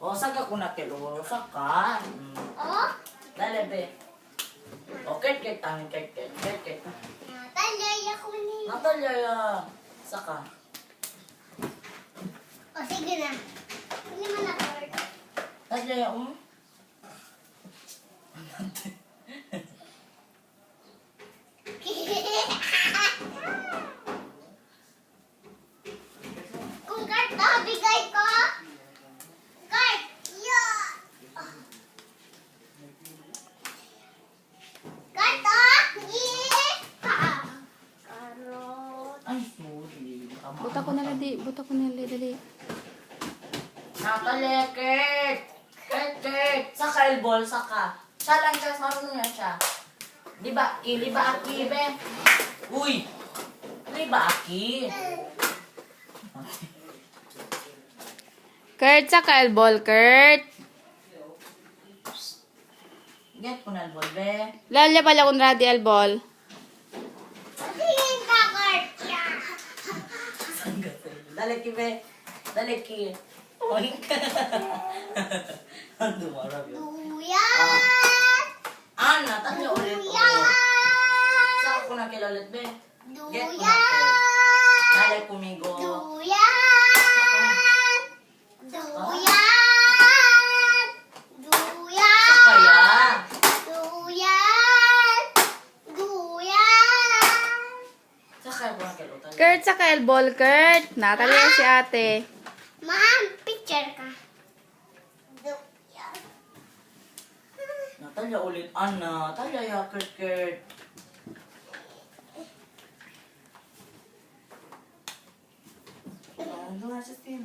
O, saka ko na kilo. Saka. Oh? Dali, be. O, kit. Tangin, kit. Natalay ako ni. Natalya, saka. O, sige na. Hindi mo na court. Natalya, Kung card to, bigay ko. Card. Yeah. Card to. Yeah. Karot. Ay, sorry. Buta ko na ladi. Dali. Natalya, kit. Saka elbol, saka. Siya lang siya, sarong niya siya. Liba aki, be. Uy! Liba aki. Kurt, saka elbol, Kurt. Get ko na elbol, be. Lalya pala kung radi elbol. Sige ka, card. Yeah. Dali ki, be. Dali ki. Oink. Dumarap yun. Duyan. Natalya ulit. Duyan. Saka ko na kilalit, be. Get ko na Duyan. kil. Dali kumigo. Duyan. Duyan. Duyan. Kaya. Duyan. Duyan. Saka ko na kilutan. Kurt, saka elbol, Kurt. Natalya si ate. Ma'am, picture ka. Duyan. Natalya ulit. Natalya ya, Kurt. Ano nga siya, Tim?